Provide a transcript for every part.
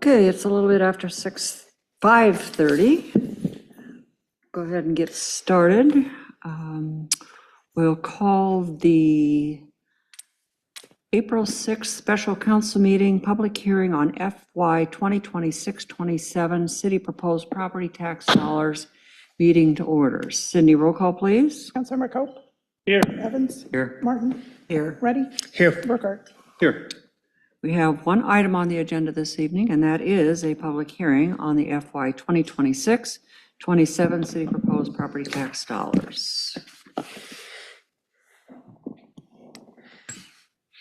Okay, it's a little bit after 5:30. Go ahead and get started. We'll call the April 6th special council meeting, public hearing on FY 2026-27 city proposed property tax dollars meeting to order. Cindy, roll call, please. Councilmember Cope. Here. Evans. Here. Martin. Here. Reddy. Here. Burkhart. Here. We have one item on the agenda this evening, and that is a public hearing on the FY 2026-27 city proposed property tax dollars.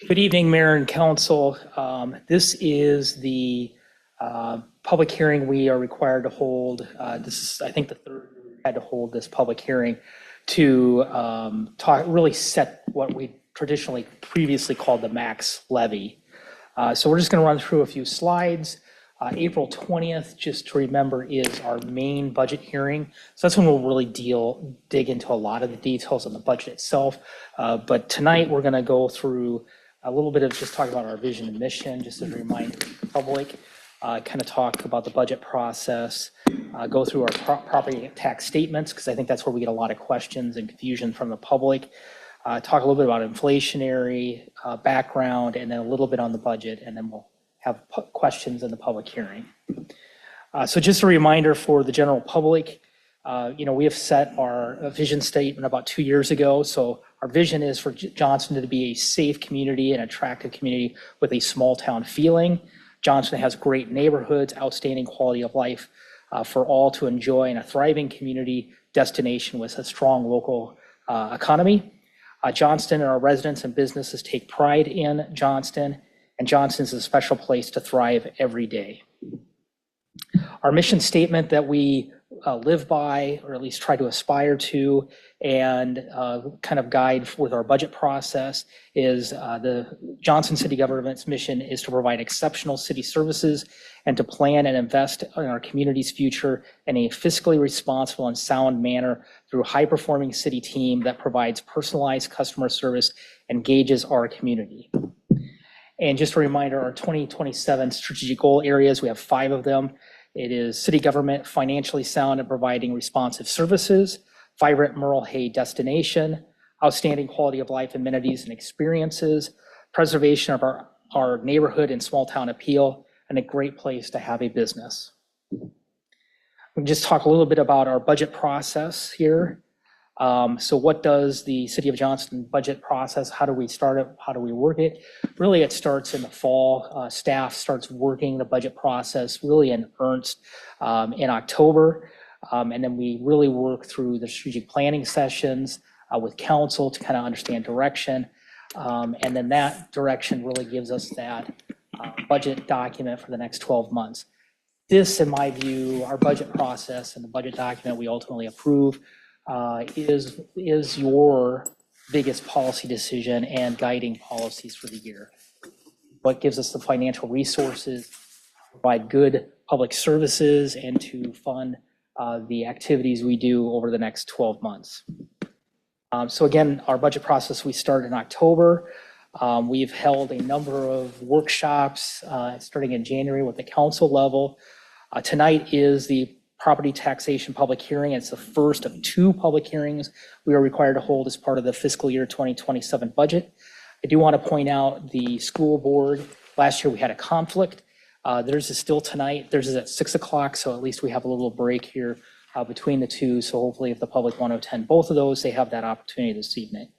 Good evening, Mayor and Council. This is the public hearing we are required to hold. This is, I think, the third year we had to hold this public hearing to really set what we traditionally previously called the max levy. So we're just going to run through a few slides. April 20th, just to remember, is our main budget hearing. So that's when we'll really dig into a lot of the details on the budget itself. But tonight we're going to go through a little bit of just talking about our vision and mission, just as a reminder to the public, kind of talk about the budget process, go through our property tax statements, because I think that's where we get a lot of questions and confusion from the public. Talk a little bit about inflationary background, and then a little bit on the budget, and then we'll have questions in the public hearing. So just a reminder for the general public, we have set our vision statement about 2 years ago. So our vision is for Johnston to be a safe community, an attractive community with a small town feeling. Johnston has great neighborhoods, outstanding quality of life for all to enjoy, and a thriving community destination with a strong local economy. Johnston and our residents and businesses take pride in Johnston, and Johnston is a special place to thrive every day. Our mission statement that we live by, or at least try to aspire to, and kind of guide with our budget process is the Johnston City Government's mission is to provide exceptional city services and to plan and invest in our community's future in a fiscally responsible and sound manner through a high-performing city team that provides personalized customer service and engages our community. And just a reminder, our 2027 strategic goal areas, we have 5 of them. It is city government, financially sound and providing responsive services, vibrant Merle Hay destination, outstanding quality of life amenities and experiences, preservation of our neighborhood and small town appeal, and a great place to have a business. We'll just talk a little bit about our budget process here. So what does the City of Johnston budget process? How do we start it? How do we work it? Really, it starts in the fall. Staff starts working the budget process really in earnest in October. And then we really work through the strategic planning sessions with council to kind of understand direction. And then that direction really gives us that budget document for the next 12 months. This, in my view, our budget process and the budget document we ultimately approve is your biggest policy decision and guiding policies for the year. What gives us the financial resources, provide good public services, and to fund the activities we do over the next 12 months. So again, our budget process, we start in October. We've held a number of workshops starting in January with the council level. Tonight is the property taxation public hearing. It's the first of 2 public hearings we are required to hold as part of the fiscal year 2027 budget. I do want to point out the school board. Last year we had a conflict. Theirs is still tonight. Theirs is at 6 o'clock, so at least we have a little break here between the 2. So hopefully if the public want to attend both of those, they have that opportunity this evening.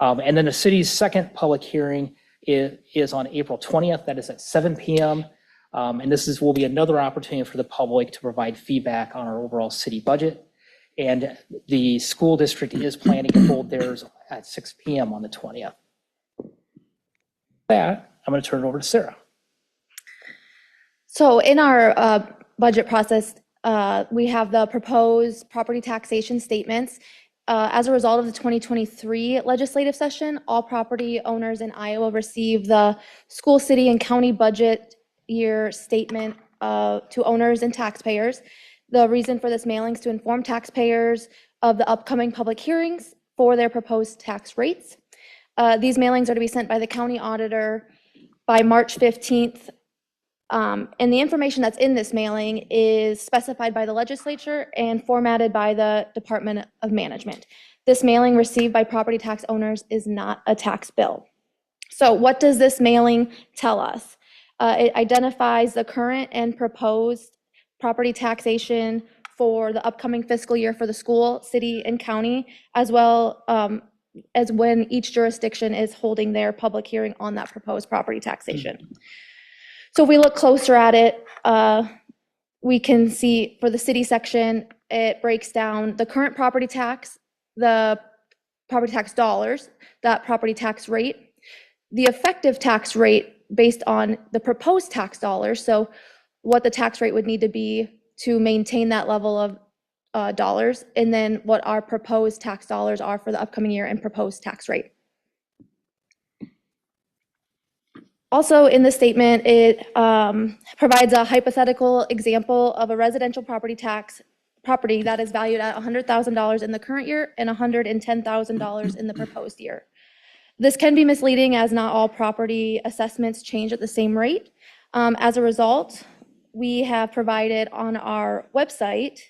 And then the city's second public hearing is on April 20th. That is at 7 p.m. And this will be another opportunity for the public to provide feedback on our overall city budget. And the school district is planning to hold theirs at 6 p.m. on the 20th. With that, I'm going to turn it over to Sarah. So in our budget process, we have the proposed property taxation statements. As a result of the 2023 legislative session, all property owners in Iowa receive the school, city, and county budget year statement to owners and taxpayers. The reason for this mailing is to inform taxpayers of the upcoming public hearings for their proposed tax rates. These mailings are to be sent by the county auditor by March 15th And the information that's in this mailing is specified by the legislature and formatted by the Department of Management. This mailing received by property tax owners is not a tax bill. So what does this mailing tell us? It identifies the current and proposed property taxation for the upcoming fiscal year for the school, city, and county, as well as when each jurisdiction is holding their public hearing on that proposed property taxation. So if we look closer at it, we can see for the city section, it breaks down the current property tax, the property tax dollars, that property tax rate, the effective tax rate based on the proposed tax dollars, so what the tax rate would need to be to maintain that level of dollars, and then what our proposed tax dollars are for the upcoming year and proposed tax rate. Also in the statement, it provides a hypothetical example of a residential property that is valued at $100,000 in the current year and $110,000 in the proposed year. This can be misleading as not all property assessments change at the same rate. As a result, we have provided on our website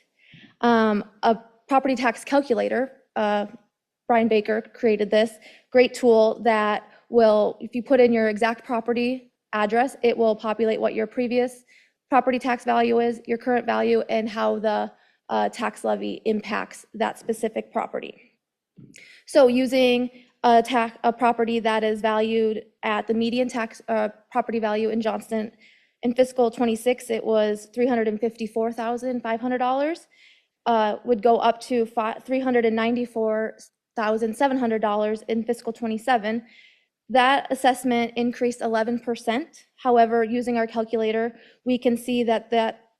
a property tax calculator. Brian Baker created this great tool that will, if you put in your exact property address, it will populate what your previous property tax value is, your current value, and how the tax levy impacts that specific property. So using a property that is valued at the median tax property value in Johnston in fiscal 26, it was $354,500, would go up to $394,700 in fiscal 27. That assessment increased 11%. However, using our calculator, we can see that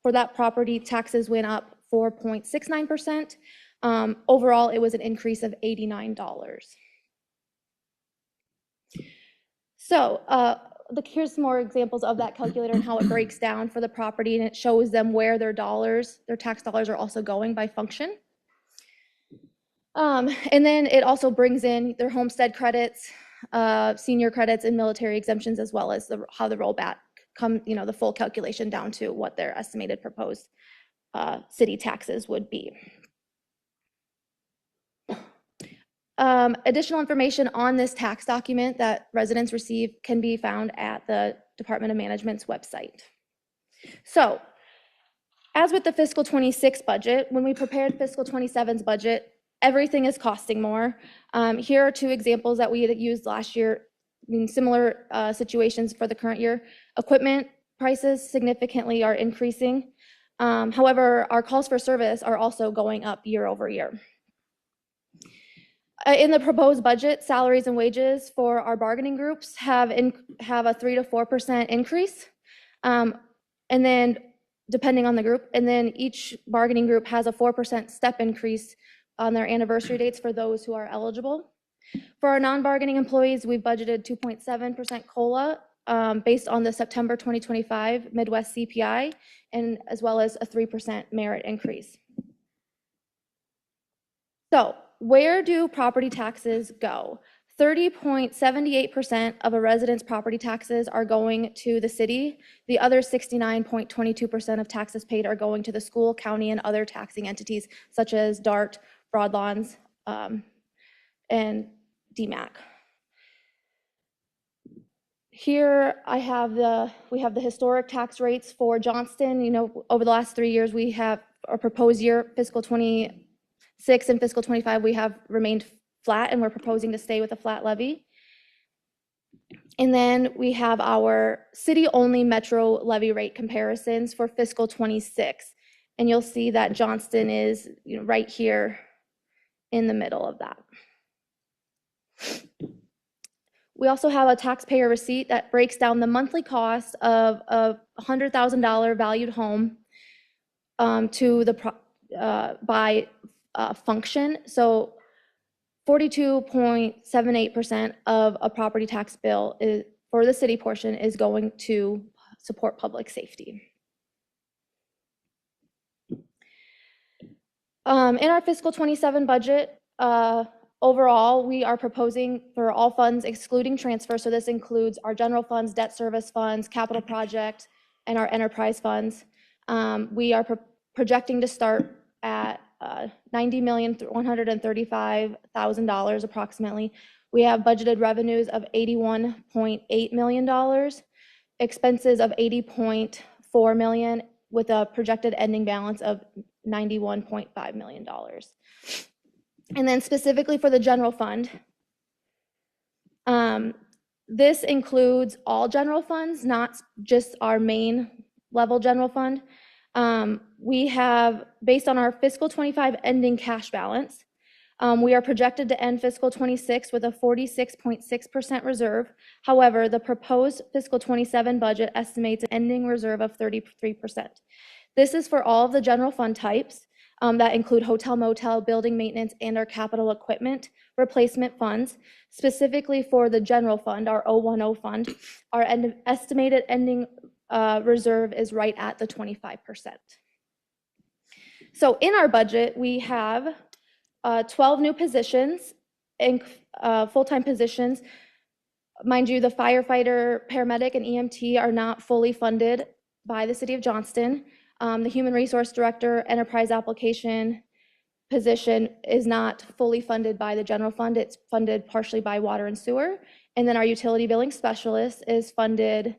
for that property, taxes went up 4.69%. Overall, it was an increase of $89. So here's some more examples of that calculator and how it breaks down for the property, and it shows them where their tax dollars are also going by function. And then it also brings in their homestead credits, senior credits, and military exemptions, as well as how the rollback the full calculation down to what their estimated proposed city taxes would be. Additional information on this tax document that residents receive can be found at the Department of Management's website. So, as with the fiscal 26 budget, when we prepared fiscal 27's budget, everything is costing more. Here are two examples that we had used last year in similar situations for the current year. Equipment prices significantly are increasing. However, our calls for service are also going up year over year. In the proposed budget, salaries and wages for our bargaining groups have a 3 to 4% increase. And then depending on the group, and then each bargaining group has a 4% step increase on their anniversary dates for those who are eligible. For our non-bargaining employees, we've budgeted 2.7% COLA based on the September 2025 Midwest CPI, and as well as a 3% merit increase. So, where do property taxes go? 30.78% of a resident's property taxes are going to the city. The other 69.22% of taxes paid are going to the school, county, and other taxing entities such as DART, Broadlawns, and DMAC. Here we have the historic tax rates for Johnston. Over the last 3 years, we have our proposed year, fiscal 26 and fiscal 25, we have remained flat, and we're proposing to stay with a flat levy. And then we have our city-only metro levy rate comparisons for fiscal 26. And you'll see that Johnston is right here in the middle of that. We also have a taxpayer receipt that breaks down the monthly cost of a $100,000 valued home to the by function. So 42.78% of a property tax bill for the city portion is going to support public safety. In our fiscal 27 budget, overall, we are proposing for all funds excluding transfer, so this includes our general funds, debt service funds, capital project, and our enterprise funds. We are projecting to start at $90,135,000 approximately. We have budgeted revenues of $81.8 million, expenses of $80.4 million, with a projected ending balance of $91.5 million. And then specifically for the general fund, this includes all general funds, not just our main level general fund. We have, based on our fiscal 25 ending cash balance, we are projected to end fiscal 26 with a 46.6% reserve. However, the proposed fiscal 27 budget estimates an ending reserve of 33%. This is for all of the general fund types that include hotel, motel, building maintenance, and our capital equipment replacement funds. Specifically for the general fund, our 010 fund, our estimated ending reserve is right at the 25%. So in our budget, we have 12 new positions, full-time positions. Mind you, the firefighter, paramedic, and EMT are not fully funded by the City of Johnston. The Human Resource Director, Enterprise Application position is not fully funded by the general fund. It's funded partially by water and sewer. And then our utility billing specialist is funded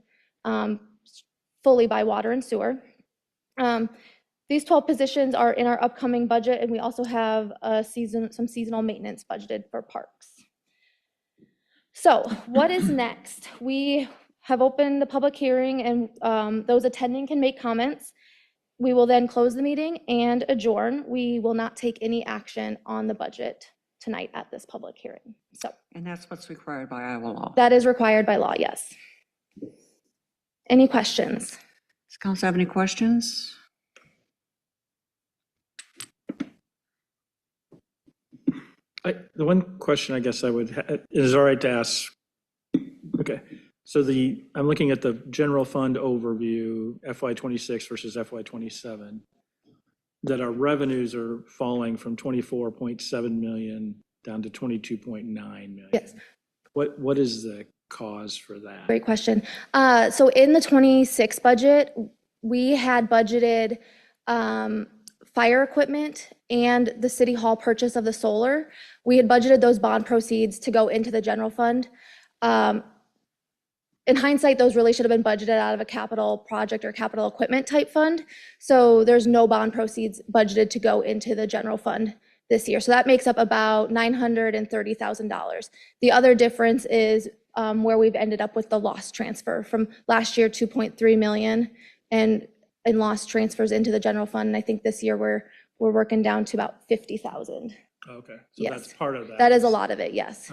fully by water and sewer. These 12 positions are in our upcoming budget, and we also have some seasonal maintenance budgeted for parks. So what is next? We have opened the public hearing, and those attending can make comments. We will then close the meeting and adjourn. We will not take any action on the budget tonight at this public hearing. So, And that's what's required by Iowa law. that is required by law, yes. Any questions? Does council have any questions? The one question I guess I would, is it all right to ask? Okay, so I'm looking at the general fund overview, FY26 versus FY27, that our revenues are falling from 24.7 million down to 22.9 million. Yes. What is the cause for that? Great question. So in the 26 budget, we had budgeted fire equipment and the city hall purchase of the solar. We had budgeted those bond proceeds to go into the general fund. In hindsight, those really should have been budgeted out of a capital project or capital equipment type fund. So there's no bond proceeds budgeted to go into the general fund this year. So that makes up about $930,000. The other difference is where we've ended up with the loss transfer from last year, 2.3 million, and lost transfers into the general fund. And I think this year we're working down to about 50,000. Okay, so Yes. that's part of that. That is a lot of it, yes.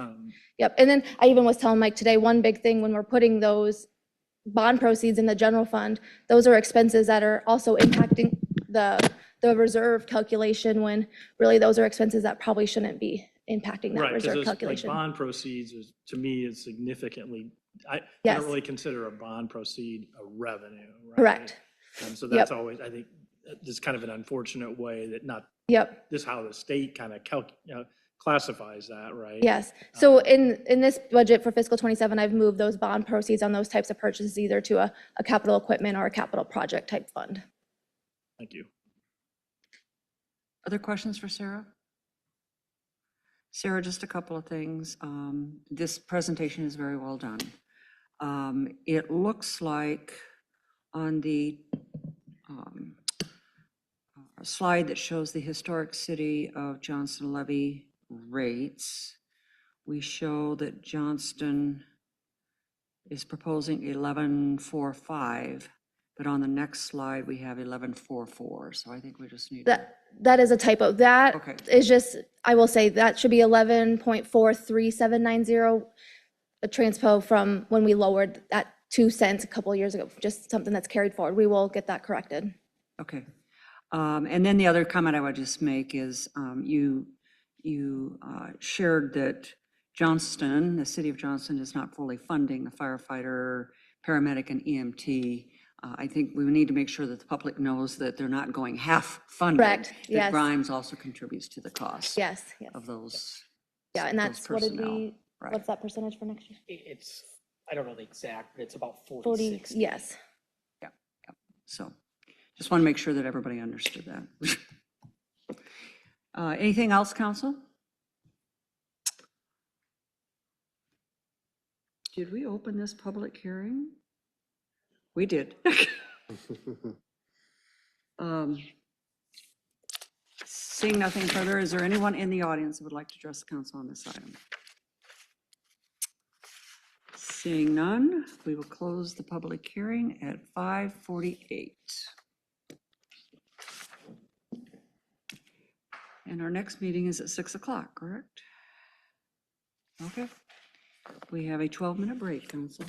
Yep. And then I even was telling Mike today, one big thing when we're putting those bond proceeds in the general fund, those are expenses that are also impacting the reserve calculation, when really those are expenses that probably shouldn't be impacting that Right, reserve because calculation. bond proceeds is, to me, is significantly, I Yes. don't really consider a bond proceed a revenue, right? Correct. And so that's always, I think, just kind of an unfortunate way that not, Yep. this is how the state kind of classifies that, right? Yes. So in this budget for fiscal 27, I've moved those bond proceeds on those types of purchases either to a capital equipment or a capital project type fund. Thank you. Other questions for Sarah? Sarah, just a couple of things. This presentation is very well done. It looks like on the slide that shows the historic city of Johnston levy rates, we show that Johnston is proposing 11.45, but on the next slide we have 11.44. So I think we just need That is a typo. That Okay. is just, I will say that should be 11.43790, a transpo from when we lowered that 2 cents a couple of years ago, just something that's carried forward. We will get that corrected. Okay. And then the other comment I would just make is you shared that Johnston, the city of Johnston, is not fully funding the firefighter, paramedic, and EMT. I think we need to make sure that the public knows that they're not going half funded. Correct, That yes. Grimes also contributes to the cost Yes, yes. of those. Yeah, and those that's, what did personnel. we, Right. what's that percentage for next year? It's, I don't know the exact, but it's about 40, 46. yes. Yeah. So just want to make sure that everybody understood that. Anything else, council? Did we open this public hearing? We did. Seeing nothing further, is there anyone in the audience who would like to address the council on this item? Seeing none, we will close the public hearing at 5:48. And our next meeting is at 6 o'clock, correct? Okay. We have a 12-minute break, council.